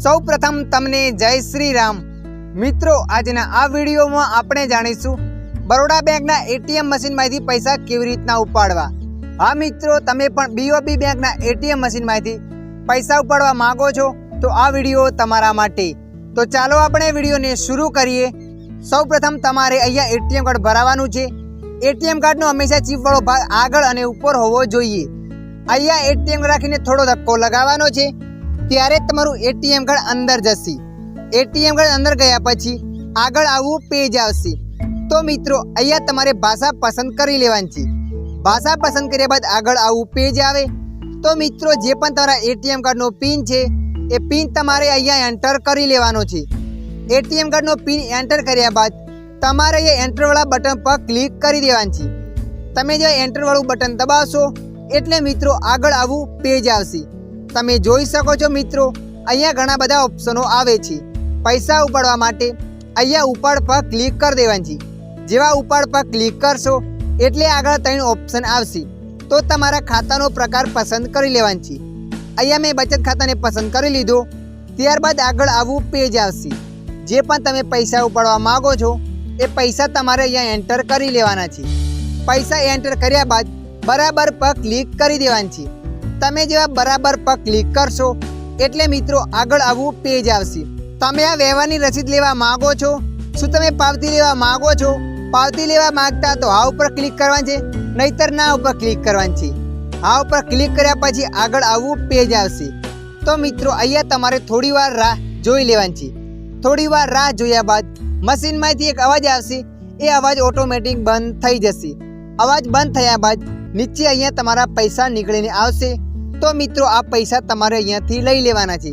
સૌ પ્રથમ તમને જય શ્રી રામ। મિત્રો, આજના આ વિડીયોમાં આપણે જાણીશું બરોડા બેંકના એટીએમ મશીનમાંથી પૈસા કેવી રીતના ઉપાડવા। હા મિત્રો, તમે પણ બીઓબી બેંકના એટીએમ મશીનમાંથી પૈસા ઉપાડવા માંગો છો તો આ વિડીયો તમારા માટે। તો ચાલો આપણે વિડીયોને શરૂ કરીએ। સૌ પ્રથમ તમારે અહીંયા એટીએમ કાર્ડ ભરાવાનું છે। એટીએમ કાર્ડનો હંમેશા ચીપવાળો ભાગ આગળ અને ઉપર હોવો જોઈએ। અહીંયા એટીએમ રાખીને થોડો ધક્કો લગાવવાનો છે, ત્યારે તમારું એટીએમ કાર્ડ અંદર જશે। એટીએમ કાર્ડ અંદર ગયા પછી આગળ આવું પેજ આવશે। તો મિત્રો, અહીંયા તમારે ભાષા પસંદ કરી લેવાની છે। ભાષા પસંદ કર્યા બાદ આગળ આવું પેજ આવે। તો મિત્રો, જે પણ તમારા એટીએમ કાર્ડનો પિન છે એ પિન તમારે અહીંયા એન્ટર કરી લેવાનો છે। એટીએમ કાર્ડનો પિન એન્ટર કર્યા બાદ તમારે અહીંયા એન્ટરવાળા બટન પર ક્લિક કરી દેવાનું છે। તમે જો એન્ટરવાળું બટન દબાવશો એટલે મિત્રો આગળ આવું પેજ આવશે। તમે જોઈ શકો છો મિત્રો, અહીંયા ઘણા બધા ઓપ્શનો આવે છે। પૈસા ઉપાડવા માટે અહીંયા ઉપાડ પર ક્લિક કરી દેવાનું છે। જેવા ઉપાડ પર ક્લિક કરશો એટલે આગળ 3 ઓપ્શન આવશે। તો તમારા ખાતાનો પ્રકાર પસંદ કરી લેવાનો છે। અહીંયા મેં બચત ખાતાને પસંદ કરી લીધો। ત્યારબાદ આગળ આવું પેજ આવશે। જે પણ તમે પૈસા ઉપાડવા માગો છો એ પૈસા તમારે અહીંયા એન્ટર કરી લેવાના છે। પૈસા એન્ટર કર્યા બાદ બરાબર પર ક્લિક કરી દેવાનું છે। તમે જેવા બરાબર પર ક્લિક કરશો એટલે મિત્રો આગળ આવું પેજ આવશે। તમે આ વ્યવહારની રસીદ લેવા માંગો છો? શું તમે પાવતી લેવા માંગો છો? પાવતી લેવા માંગતા તો હા ઉપર ક્લિક કરવાનું છે, નહીતર ના ઉપર ક્લિક કરવાનું છે। હા ઉપર ક્લિક કર્યા પછી આગળ આવું પેજ આવશે। તો મિત્રો, અહીંયા તમારે થોડી વાર રાહ જોઈ લેવાની છે। થોડી વાર રાહ જોયા બાદ મશીનમાંથી એક અવાજ આવશે। એ અવાજ ઓટોમેટિક બંધ થઈ જશે। અવાજ બંધ થયા બાદ નીચે અહીંયા તમારા પૈસા નીકળીને આવશે। તો મિત્રો, આ પૈસા તમારે અહીંયાથી લઈ લેવાના છે।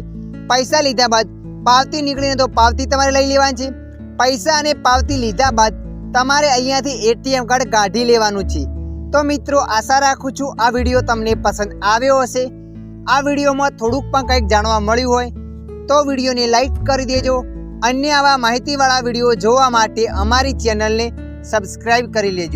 પૈસા લીધા બાદ પાવતી નીકળીને તો પાવતી તમારે લઈ લેવાની છે। પૈસા અને પાવતી લીધા બાદ તમારે અહીંયાથી એટીએમ કાર્ડ કાઢી લેવાનું છે। તો મિત્રો, આશા રાખું છું આ વિડીયો તમને પસંદ આવ્યો હશે। આ વિડીયોમાં થોડુંક પણ કંઈક જાણવા મળ્યું હોય તો વિડીયોને લાઈક કરી દેજો। અન્ય આવા માહિતીવાળા વિડીયો જોવા માટે અમારી ચેનલને સબસ્ક્રાઈબ કરી લેજો।